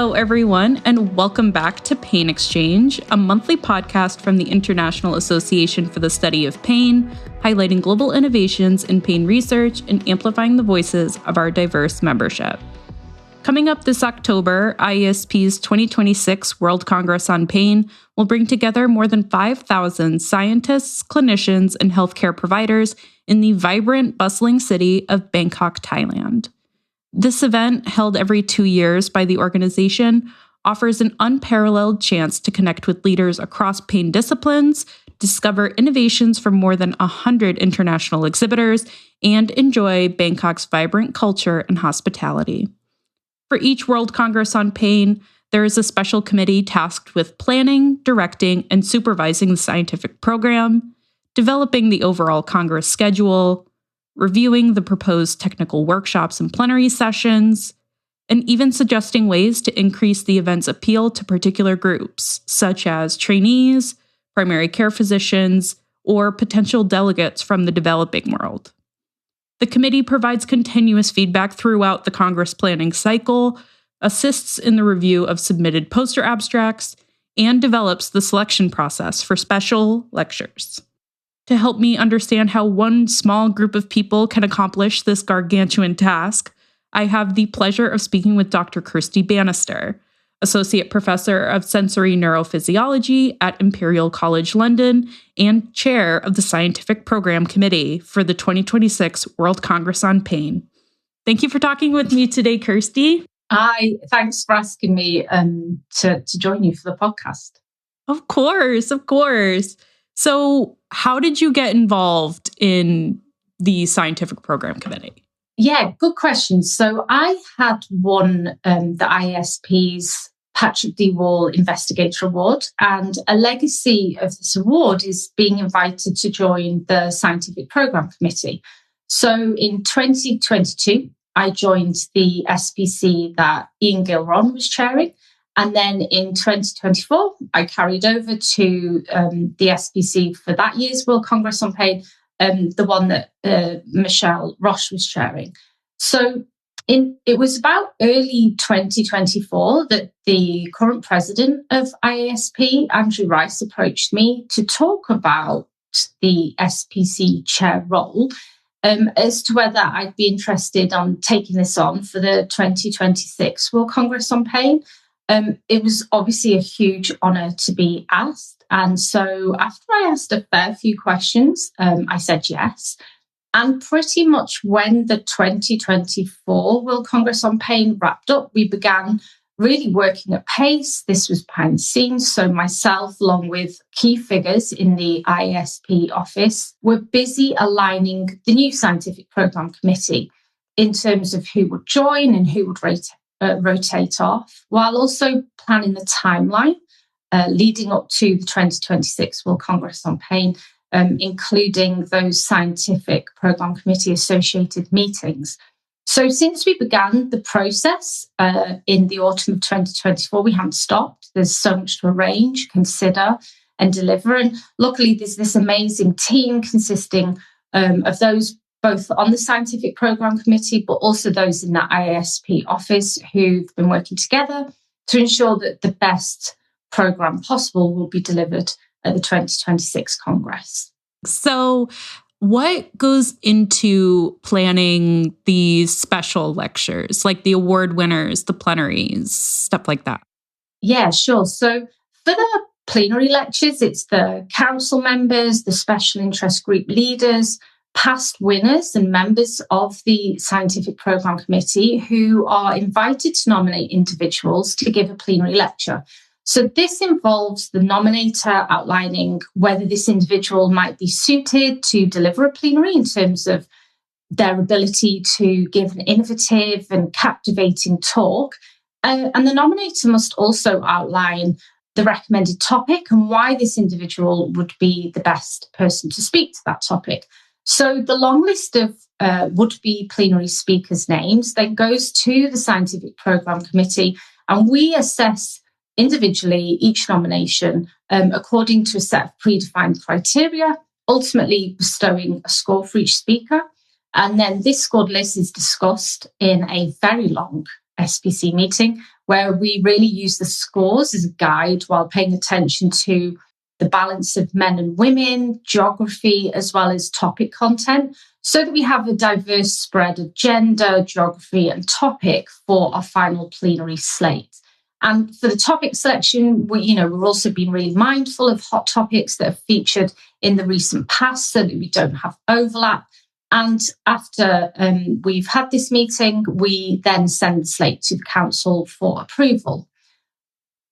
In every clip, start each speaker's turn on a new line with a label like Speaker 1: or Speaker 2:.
Speaker 1: Hello, everyone, and welcome back to Pain Exchange, a monthly podcast from the International Association for the Study of Pain, highlighting global innovations in pain research and amplifying the voices of our diverse membership. Coming up this October, IASP's 2026 World Congress on Pain will bring together more than 5,000 scientists, clinicians, and healthcare providers in the vibrant, bustling city of Bangkok, Thailand. This event, held every 2 years by the organization, offers an unparalleled chance to connect with leaders across pain disciplines, discover innovations from more than 100 international exhibitors, and enjoy Bangkok's vibrant culture and hospitality. For each World Congress on Pain, there is a special committee tasked with planning, directing, and supervising the scientific program, developing the overall Congress schedule, reviewing the proposed technical workshops and plenary sessions, and even suggesting ways to increase the event's appeal to particular groups, such as trainees, primary care physicians, or potential delegates from the developing world. The committee provides continuous feedback throughout the Congress planning cycle, assists in the review of submitted poster abstracts, and develops the selection process for special lectures. To help me understand how one small group of people can accomplish this gargantuan task, I have the pleasure of speaking with Dr. Kirsty Bannister, Associate Professor of Sensory Neurophysiology at Imperial College London and Chair of the Scientific Program Committee for the 2026 World Congress on Pain. Thank you for talking with me today, Kirsty.
Speaker 2: Hi, thanks for asking me to join you for the podcast.
Speaker 1: Of course. So how did you get involved in the Scientific Program Committee?
Speaker 2: Yeah, good question. So I had won the IASP's Patrick D. Wall Investigator Award, and a legacy of this award is being invited to join the Scientific Program Committee. So in 2022, I joined the SPC that Ian Gilron was chairing. And then in 2024, I carried over to the SPC for that year's World Congress on Pain, the one that Michelle Roche was chairing. So it was about early 2024 that the current president of IASP, Andrew Rice, approached me to talk about the SPC chair role as to whether I'd be interested on taking this on for the 2026 World Congress on Pain. It was obviously a huge honour to be asked. And so after I asked a fair few questions, I said yes. And pretty much when the 2024 World Congress on Pain wrapped up, we began really working at pace. This was behind the scenes. So myself, along with key figures in the IASP office, were busy aligning the new Scientific Programme Committee in terms of who would join and who would rotate off, while also planning the timeline leading up to the 2026 World Congress on Pain, including those Scientific Programme Committee associated meetings. So since we began the process in the autumn of 2024, we haven't stopped. There's so much to arrange, consider, and deliver. And luckily, there's this amazing team consisting of those both on the Scientific Programme Committee, but also those in the IASP office who've been working together to ensure that the best programme possible will be delivered at the 2026 Congress.
Speaker 1: So what goes into planning these special lectures, like the award winners, the plenaries, stuff like that?
Speaker 2: Yeah, sure. So for the plenary lectures, it's the council members, the special interest group leaders, past winners and members of the Scientific Programme Committee who are invited to nominate individuals to give a plenary lecture. So this involves the nominator outlining whether this individual might be suited to deliver a plenary in terms of their ability to give an innovative and captivating talk. And the nominator must also outline the recommended topic and why this individual would be the best person to speak to that topic. So the long list of would-be plenary speakers' names then goes to the Scientific Programme Committee, and we assess individually each nomination according to a set of predefined criteria, ultimately bestowing a score for each speaker. And then this scored list is discussed in a very long SPC meeting where we really use the scores as a guide while paying attention to the balance of men and women, geography, as well as topic content, so that we have a diverse spread of gender, geography, and topic for our final plenary slate. And for the topic selection, we've also been really mindful of hot topics that have featured in the recent past so that we don't have overlap. And after we've had this meeting, we then send the slate to the council for approval.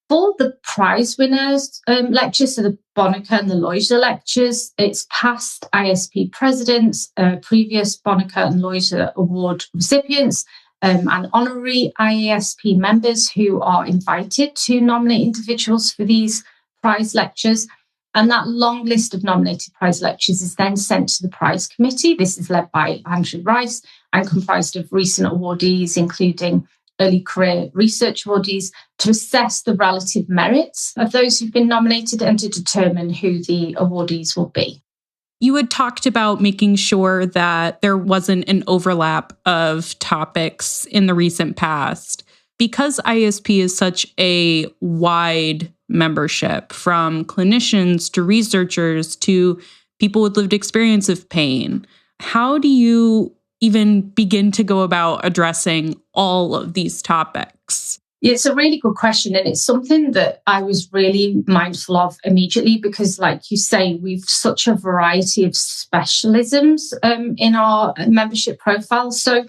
Speaker 2: For the prize winners lectures, so the Bonacker and the Loisler lectures, it's past ISP presidents, previous Bonacker and Loisler award recipients, and honorary IASP members who are invited to nominate individuals for these prize lectures. And that long list of nominated prize lectures is then sent to the prize committee. This is led by Andrew Rice and comprised of recent awardees, including early career research awardees, to assess the relative merits of those who've been nominated and to determine who the awardees will be.
Speaker 1: You had talked about making sure that there wasn't an overlap of topics in the recent past. Because ISP is such a wide membership, from clinicians to researchers to people with lived experience of pain, how do you even begin to go about addressing all of these topics?
Speaker 2: It's a really good question. And it's something that I was really mindful of immediately because, like you say, we've such a variety of specialisms in our membership profile. So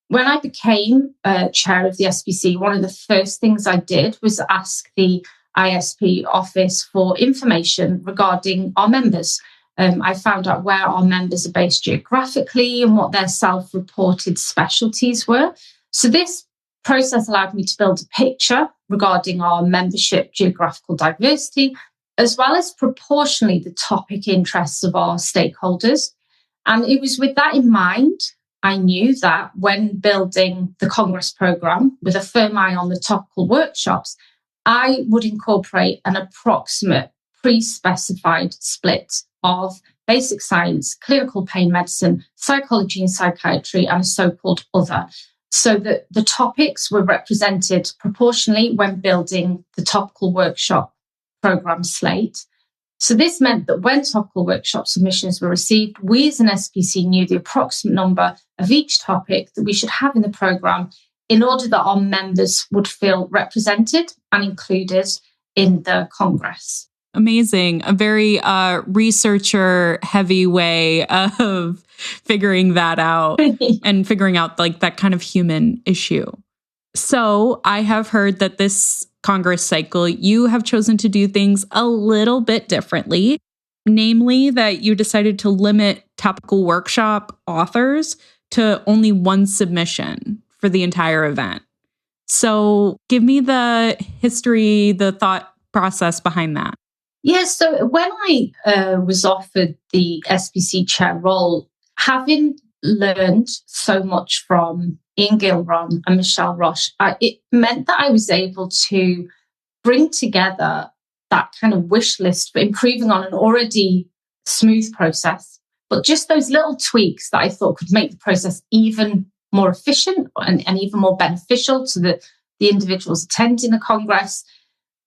Speaker 2: when I became chair of the SPC, one of the first things I did was ask the ISP office for information regarding our members. I found out where our members are based geographically and what their self-reported specialties were. So this process allowed me to build a picture regarding our membership geographical diversity, as well as proportionally the topic interests of our stakeholders. And it was with that in mind, I knew that when building the Congress programme with a firm eye on the topical workshops, I would incorporate an approximate pre-specified split of basic science, clinical pain medicine, psychology and psychiatry, and a so-called other, so that the topics were represented proportionally when building the topical workshop programme slate. So this meant that when topical workshop submissions were received, we as an SPC knew the approximate number of each topic that we should have in the programme in order that our members would feel represented and included in the Congress.
Speaker 1: Amazing. A very researcher-heavy way of figuring that out and figuring out like that kind of human issue. So I have heard that this Congress cycle, you have chosen to do things a little bit differently, namely that you decided to limit topical workshop authors to only one submission for the entire event. So give me the history, the thought process behind that.
Speaker 2: Yes, so when I was offered the SPC chair role, having learned so much from Ian Gilron and Michelle Roche, it meant that I was able to bring together that kind of wish list for improving on an already smooth process, but just those little tweaks that I thought could make the process even more efficient and even more beneficial to the individuals attending the Congress.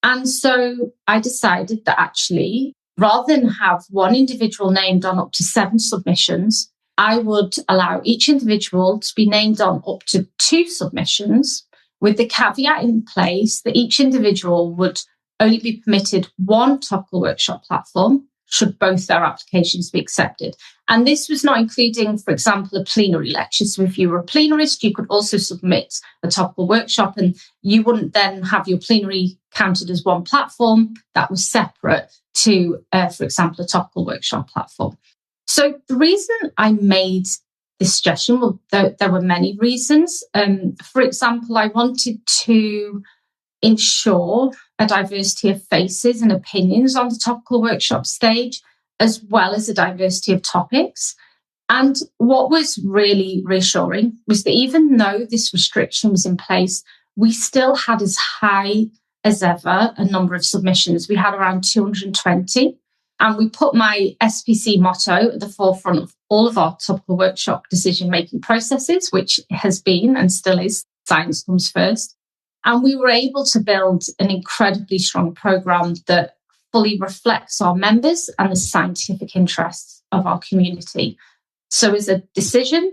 Speaker 2: And so I decided that actually, rather than have one individual named on up to 7 submissions, I would allow each individual to be named on up to 2 submissions, with the caveat in place that each individual would only be permitted one topical workshop platform should both their applications be accepted. And this was not including, for example, a plenary lecture. So if you were a plenarist, you could also submit a topical workshop and you wouldn't then have your plenary counted as one platform that was separate to, for example, a topical workshop platform. So the reason I made this suggestion, well, there were many reasons. For example, I wanted to ensure a diversity of faces and opinions on the topical workshop stage, as well as a diversity of topics. And what was really reassuring was that even though this restriction was in place, we still had as high as ever a number of submissions. We had around 220. And we put my SPC motto at the forefront of all of our topical workshop decision-making processes, which has been and still is science comes first. And we were able to build an incredibly strong program that fully reflects our members and the scientific interests of our community. So as a decision,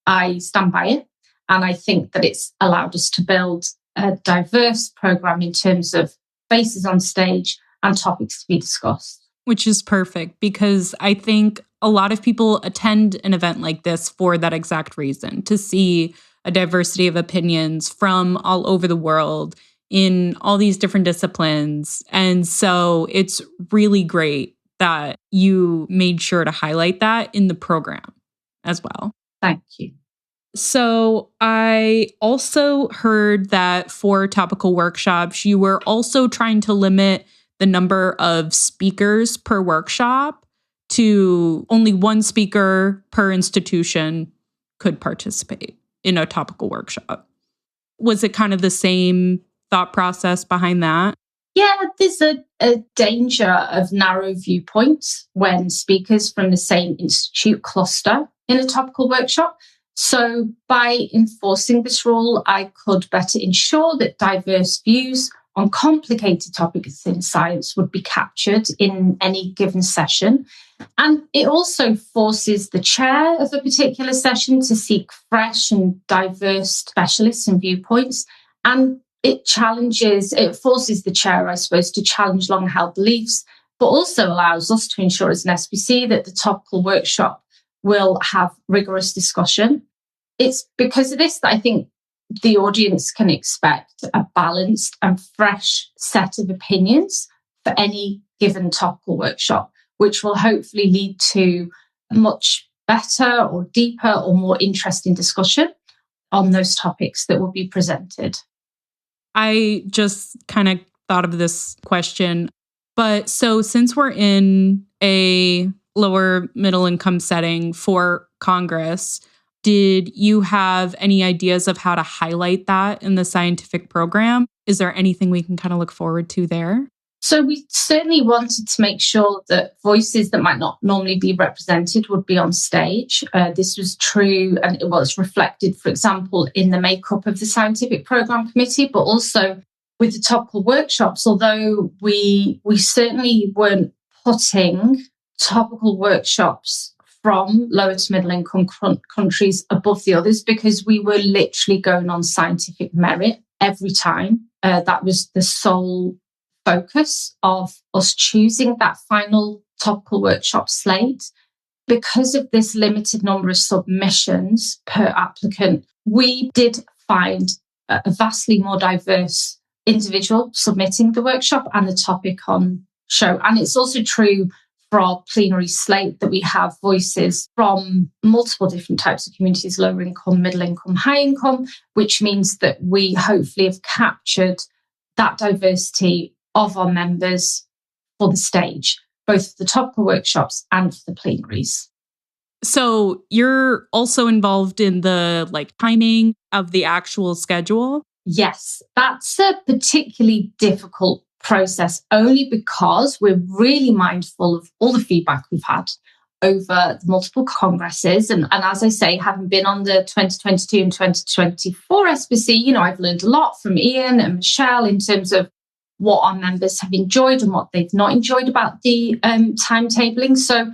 Speaker 2: I stand by it. And I think that it's allowed us to build a diverse program in terms of faces on stage and topics to be discussed.
Speaker 1: Which is perfect, because I think a lot of people attend an event like this for that exact reason, to see a diversity of opinions from all over the world in all these different disciplines. And so it's really great that you made sure to highlight that in the program as well.
Speaker 2: Thank you.
Speaker 1: So I also heard that for topical workshops, you were also trying to limit the number of speakers per workshop to only one speaker per institution could participate in a topical workshop. Was it kind of the same thought process behind that?
Speaker 2: Yeah, there's a danger of narrow viewpoints when speakers from the same institute cluster in a topical workshop. So by enforcing this rule, I could better ensure that diverse views on complicated topics in science would be captured in any given session. And it also forces the chair of a particular session to seek fresh and diverse specialists and viewpoints. And it forces the chair, I suppose, to challenge long-held beliefs, but also allows us to ensure as an SPC that the topical workshop will have rigorous discussion. It's because of this that I think the audience can expect a balanced and fresh set of opinions for any given topical workshop, which will hopefully lead to a much better or deeper or more interesting discussion on those topics that will be presented.
Speaker 1: I just kind of thought of this question. But so since we're in a lower middle income setting for Congress, did you have any ideas of how to highlight that in the scientific program? Is there anything we can kind of look forward to there?
Speaker 2: So we certainly wanted to make sure that voices that might not normally be represented would be on stage. This was true, and it was reflected, for example, in the makeup of the scientific program committee, but also with the topical workshops, although we certainly weren't putting topical workshops from lower to middle income countries above the others, because we were literally going on scientific merit every time. That was the sole focus of us choosing that final topical workshop slate. Because of this limited number of submissions per applicant, we did find a vastly more diverse individual submitting the workshop and the topic on show. And it's also true for our plenary slate that we have voices from multiple different types of communities, lower income, middle income, high income, which means that we hopefully have captured that diversity of our members for the stage, both for the topical workshops and for the plenaries.
Speaker 1: So you're also involved in the timing of the actual schedule?
Speaker 2: Yes, that's a particularly difficult process only because we're really mindful of all the feedback we've had over the multiple congresses. And as I say, having been on the 2022 and 2024 SPC, I've learned a lot from Ian and Michelle in terms of what our members have enjoyed and what they've not enjoyed about the timetabling. So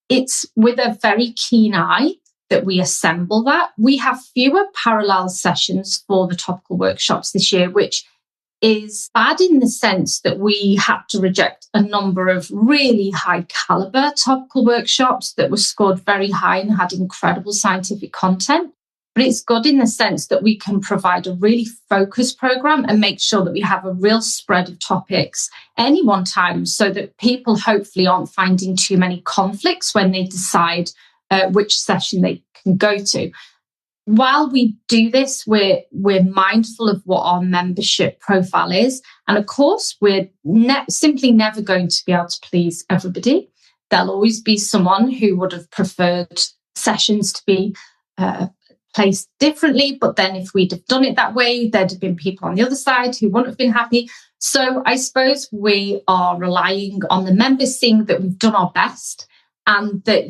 Speaker 2: it's with a very keen eye that we assemble that. We have fewer parallel sessions for the topical workshops this year, which is bad in the sense that we had to reject a number of really high caliber topical workshops that were scored very high and had incredible scientific content. But it's good in the sense that we can provide a really focused program and make sure that we have a real spread of topics any one time so that people hopefully aren't finding too many conflicts when they decide which session they can go to. While we do this, we're mindful of what our membership profile is. And of course, we're simply never going to be able to please everybody. There'll always be someone who would have preferred sessions to be placed differently. But then if we'd have done it that way, there'd have been people on the other side who wouldn't have been happy. So I suppose we are relying on the members seeing that we've done our best. And that,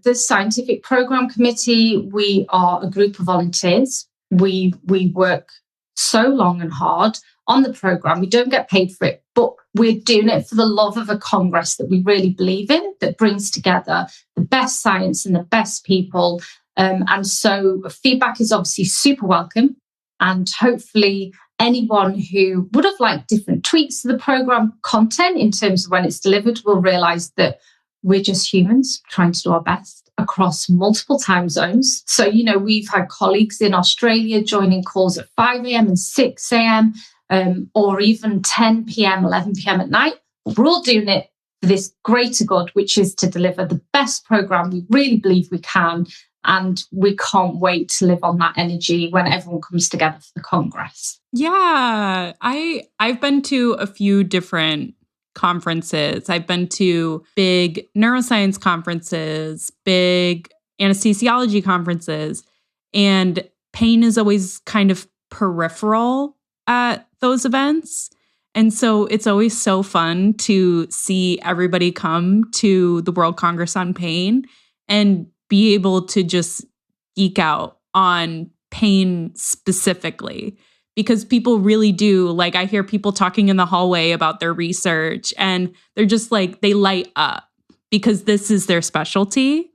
Speaker 2: the scientific program committee, we are a group of volunteers. We work so long and hard on the program. We don't get paid for it, but we're doing it for the love of a Congress that we really believe in, that brings together the best science and the best people. And so feedback is obviously super welcome. And hopefully anyone who would have liked different tweaks to the program content in terms of when it's delivered will realize that we're just humans trying to do our best across multiple time zones. So, we've had colleagues in Australia joining calls at 5 a.m. and 6 a.m. Or even 10 p.m., 11 p.m. at night. We're all doing it for this greater good, which is to deliver the best program we really believe we can. And we can't wait to live on that energy when everyone comes together for the Congress.
Speaker 1: Yeah, I've been to a few different conferences. I've been to big neuroscience conferences, big anesthesiology conferences, and pain is always kind of peripheral at those events. And so it's always so fun to see everybody come to the World Congress on Pain and be able to just geek out on pain specifically, because people really do. Like, I hear people talking in the hallway about their research and they're just like, they light up because this is their specialty.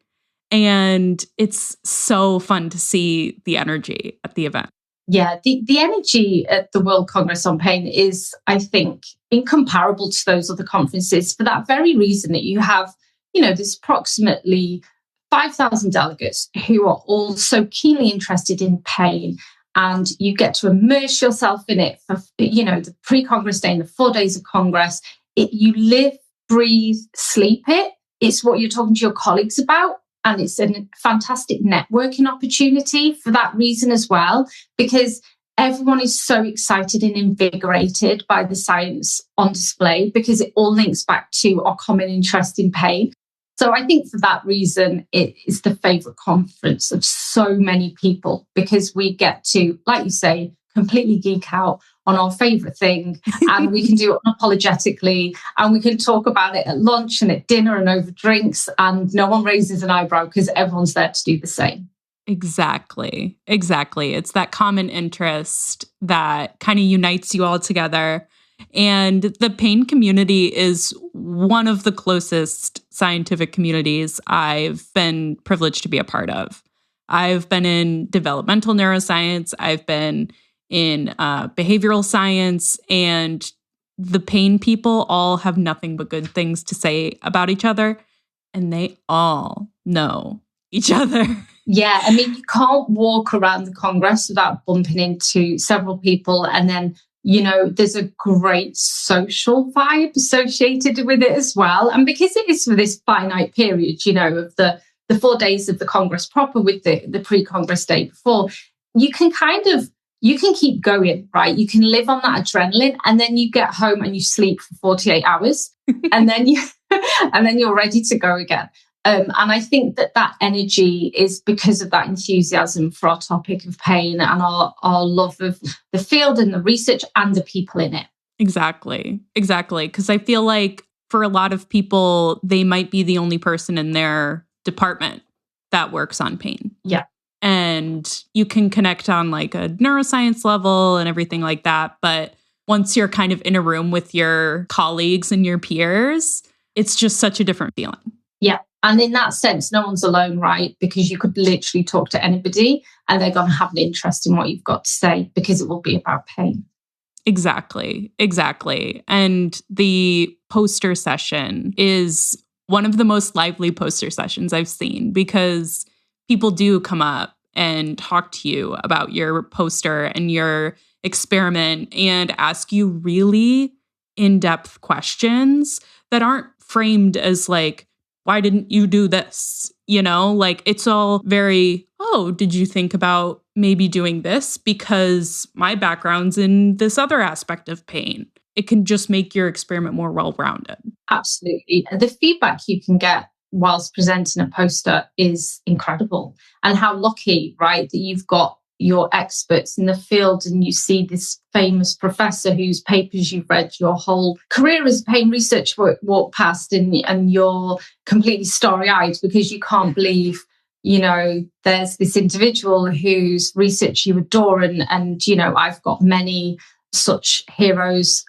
Speaker 1: And it's so fun to see the energy at the event.
Speaker 2: Yeah, the energy at the World Congress on Pain is, I think, incomparable to those other conferences for that very reason that you have, there's approximately 5,000 delegates who are all so keenly interested in pain, and you get to immerse yourself in it for, the pre-Congress day and the 4 days of Congress. You live, breathe, sleep it. It's what you're talking to your colleagues about. And it's a fantastic networking opportunity for that reason as well, because everyone is so excited and invigorated by the science on display, because it all links back to our common interest in pain. So I think for that reason, it is the favourite conference of so many people, because we get to, like you say, completely geek out on our favourite thing, and we can do it unapologetically, and we can talk about it at lunch and at dinner and over drinks, and no one raises an eyebrow because everyone's there to do the same.
Speaker 1: Exactly. It's that common interest that kind of unites you all together. And the pain community is one of the closest scientific communities I've been privileged to be a part of. I've been in developmental neuroscience. I've been in behavioral science, and the pain people all have nothing but good things to say about each other, and they all know each other.
Speaker 2: Yeah, I mean, you can't walk around the Congress without bumping into several people, and then there's a great social vibe associated with it as well. And because it is for this finite period, of the 4 days of the Congress proper with the pre-Congress day before, you can keep going, right? You can live on that adrenaline, and then you get home and you sleep for 48 hours and then you're ready to go again. And I think that energy is because of that enthusiasm for our topic of pain and our love of the field and the research and the people in it.
Speaker 1: Exactly. Because I feel like for a lot of people, they might be the only person in their department that works on pain.
Speaker 2: Yeah.
Speaker 1: And you can connect on like a neuroscience level and everything like that. But once you're kind of in a room with your colleagues and your peers, it's just such a different feeling.
Speaker 2: Yeah. And in that sense, no one's alone, right? Because you could literally talk to anybody and they're going to have an interest in what you've got to say, because it will be about pain.
Speaker 1: Exactly. And the poster session is one of the most lively poster sessions I've seen, because people do come up and talk to you about your poster and your experiment and ask you really in-depth questions that aren't framed as like, why didn't you do this? Like it's all very, did you think about maybe doing this? Because my background's in this other aspect of pain. It can just make your experiment more well-rounded.
Speaker 2: Absolutely. The feedback you can get whilst presenting a poster is incredible. And how lucky, right, that you've got your experts in the field and you see this famous professor whose papers you've read your whole career as a pain researcher walk past, and you're completely starry-eyed because you can't believe there's this individual whose research you adore, and I've got many such heroes,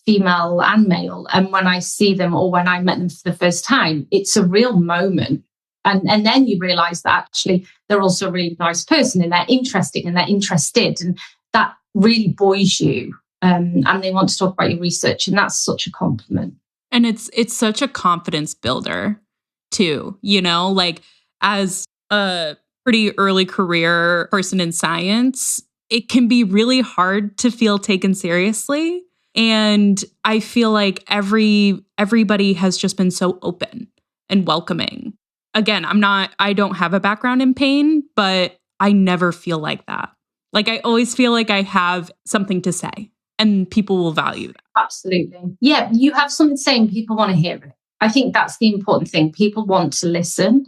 Speaker 2: female and male. And when I see them or when I met them for the first time, it's a real moment. And then you realize that actually they're also a really nice person, and they're interesting and they're interested. And that really buoys you. And they want to talk about your research. And that's such a compliment.
Speaker 1: And it's such a confidence builder too, like as a pretty early career person in science, it can be really hard to feel taken seriously. And I feel like everybody has just been so open and welcoming. Again, I don't have a background in pain, but I never feel like that. Like I always feel like I have something to say and people will value that.
Speaker 2: Absolutely. Yeah, you have something to say and people want to hear it. I think that's the important thing. People want to listen.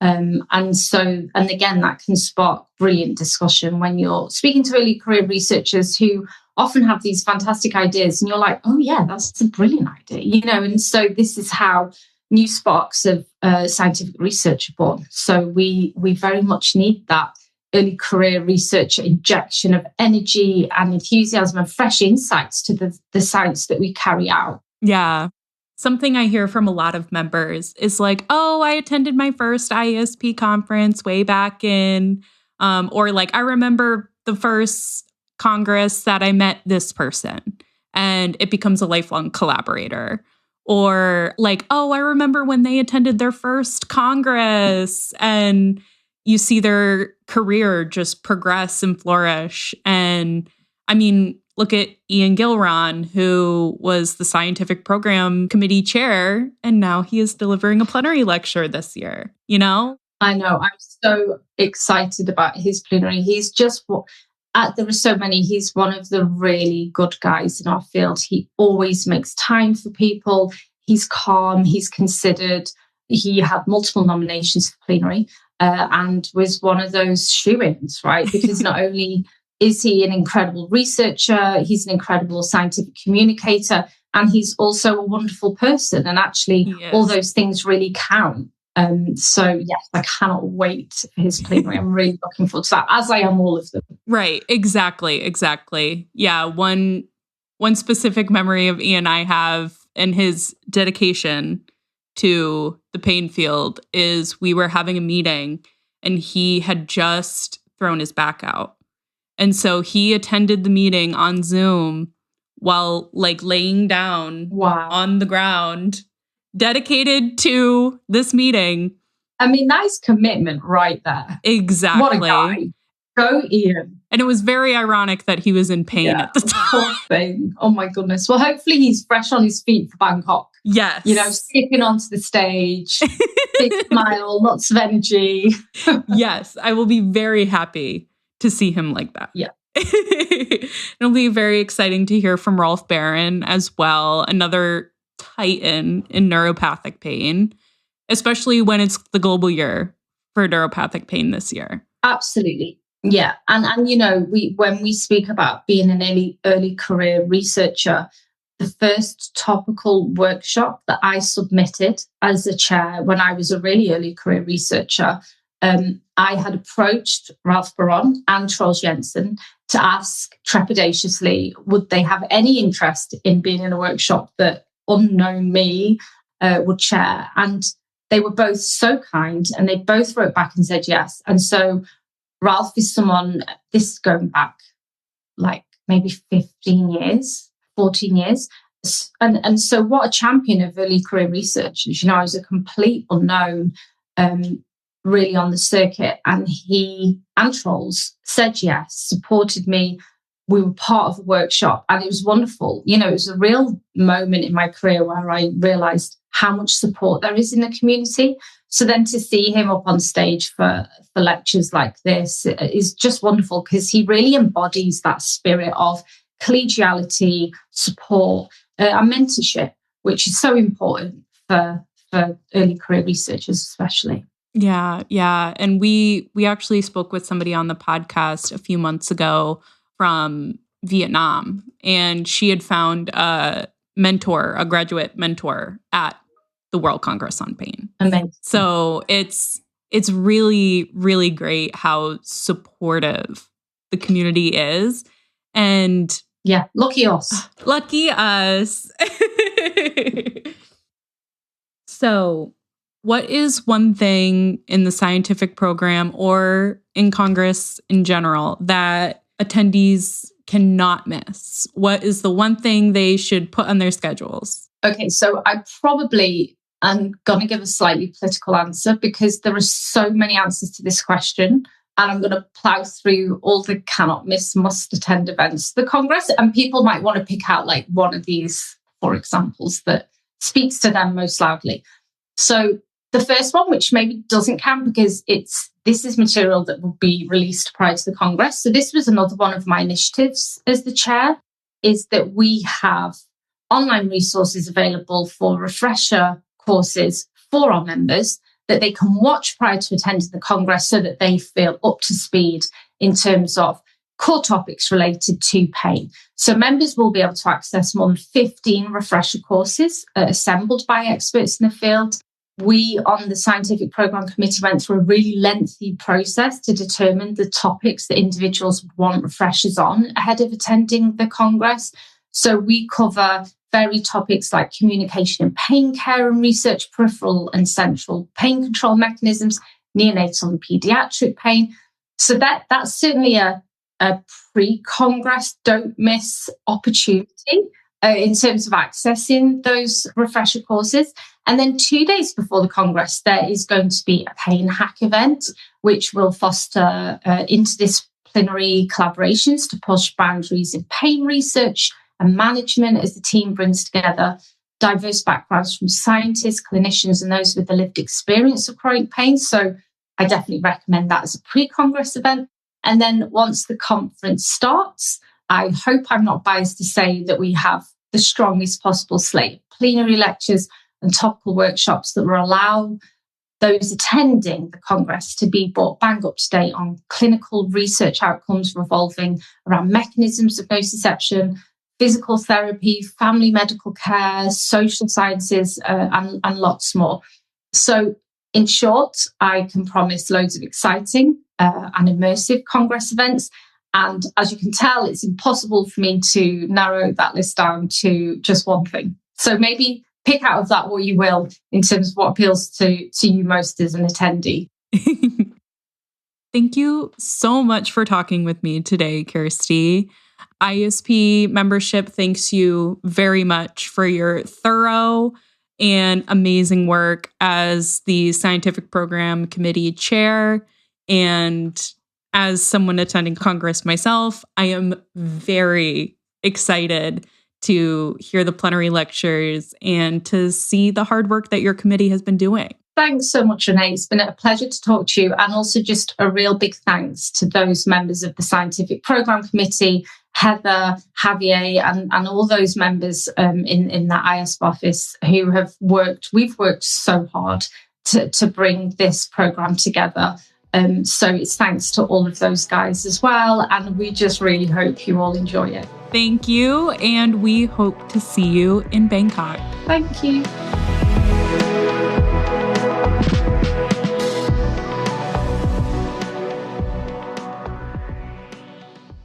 Speaker 2: And again, that can spark brilliant discussion when you're speaking to early career researchers who often have these fantastic ideas and you're like, oh yeah, that's a brilliant idea, and so this is how new sparks of scientific research are born. So we very much need that early career research injection of energy and enthusiasm and fresh insights to the science that we carry out.
Speaker 1: Yeah. Something I hear from a lot of members is like, oh, I attended my first IESP conference way back in, or like, I remember the first Congress that I met this person, and it becomes a lifelong collaborator. Or like, oh, I remember when they attended their first Congress, and you see their career just progress and flourish. And I mean, look at Ian Gilron, who was the scientific program committee chair, and now he is delivering a plenary lecture this year,
Speaker 2: I know. I'm so excited about his plenary. He's just there are so many. He's one of the really good guys in our field. He always makes time for people. He's calm. He's considered. He had multiple nominations for plenary and was one of those shoo-ins, right? Because not only is he an incredible researcher, he's an incredible scientific communicator, and he's also a wonderful person. And actually, all those things really count. So yes, I cannot wait for his plenary. I'm really looking forward to that, as I am all of them.
Speaker 1: Right. Exactly. Yeah. One specific memory of Ian I have and his dedication to the pain field is we were having a meeting and he had just thrown his back out. And so he attended the meeting on Zoom while like laying down on the ground, dedicated to this meeting.
Speaker 2: I mean, nice commitment right there.
Speaker 1: Exactly.
Speaker 2: What a guy. Go Ian.
Speaker 1: And it was very ironic that he was in pain at the time.
Speaker 2: Poor thing. Oh my goodness. Well, hopefully he's fresh on his feet for Bangkok.
Speaker 1: Yes.
Speaker 2: Skipping onto the stage, big smile, lots of energy.
Speaker 1: Yes, I will be very happy to see him like that.
Speaker 2: Yeah.
Speaker 1: It'll be very exciting to hear from Rolf Barron as well, another titan in neuropathic pain, especially when it's the global year for neuropathic pain this year.
Speaker 2: Absolutely. Yeah. And when we speak about being an early career researcher, the first topical workshop that I submitted as a chair when I was a really early career researcher, I had approached Rolf Barron and Troels Jensen to ask trepidatiously, would they have any interest in being in a workshop that unknown me would chair? And they were both so kind, and they both wrote back and said yes. And so Rolf is someone, this is going back like maybe 15 years, 14 years. And so what a champion of early career research. I was a complete unknown really on the circuit, and he and Troels said yes, supported me. We were part of a workshop, and it was wonderful. It was a real moment in my career where I realized how much support there is in the community. So then to see him up on stage for lectures like this is just wonderful, because he really embodies that spirit of collegiality, support, and mentorship, which is so important for early career researchers especially.
Speaker 1: Yeah. And we actually spoke with somebody on the podcast a few months ago from Vietnam, and she had found a graduate mentor at the World Congress on Pain.
Speaker 2: Amazing.
Speaker 1: So it's it's really, really great how supportive the community is. And
Speaker 2: yeah, lucky us.
Speaker 1: Lucky us. So, what is one thing in the scientific program or in Congress in general that attendees cannot miss? What is the one thing they should put on their schedules?
Speaker 2: Okay, so I'm going to give a slightly political answer because there are so many answers to this question. And I'm going to plow through all the cannot miss, must attend events of the Congress. And people might want to pick out like one of these, for examples, that speaks to them most loudly. So the first one, which maybe doesn't count because this is material that will be released prior to the Congress. So this was another one of my initiatives as the chair, is that we have online resources available for refresher courses for our members that they can watch prior to attending the Congress so that they feel up to speed in terms of core topics related to pain. So members will be able to access more than 15 refresher courses assembled by experts in the field. We on the Scientific Programme Committee went through a really lengthy process to determine the topics that individuals would want refreshers on ahead of attending the Congress. So we cover varied topics like communication in pain care and research, peripheral and central pain control mechanisms, neonatal and pediatric pain. So that's certainly a pre-Congress don't miss opportunity in terms of accessing those refresher courses. And then 2 days before the Congress, there is going to be a pain hack event, which will foster interdisciplinary collaborations to push boundaries in pain research and management as the team brings together diverse backgrounds from scientists, clinicians, and those with the lived experience of chronic pain. So I definitely recommend that as a pre-Congress event. And then once the conference starts, I hope I'm not biased to say that we have the strongest possible slate of plenary lectures and topical workshops that will allow those attending the Congress to be brought bang up to date on clinical research outcomes revolving around mechanisms of nociception, physical therapy, family medical care, social sciences, and lots more. So in short, I can promise loads of exciting and immersive Congress events. And as you can tell, it's impossible for me to narrow that list down to just one thing. So maybe pick out of that what you will in terms of what appeals to you most as an attendee.
Speaker 1: Thank you so much for talking with me today, Kirsty. ISP membership thanks you very much for your thorough and amazing work as the Scientific Program Committee Chair. And as someone attending Congress myself, I am very excited to hear the plenary lectures and to see the hard work that your committee has been doing.
Speaker 2: Thanks so much, Renee. It's been a pleasure to talk to you. And also just a real big thanks to those members of the Scientific Programme Committee, Heather, Javier, and all those members in that ISP office who have worked. We've worked so hard to bring this programme together. So it's thanks to all of those guys as well. And we just really hope you all enjoy it.
Speaker 1: Thank you. And we hope to see you in Bangkok.
Speaker 2: Thank you.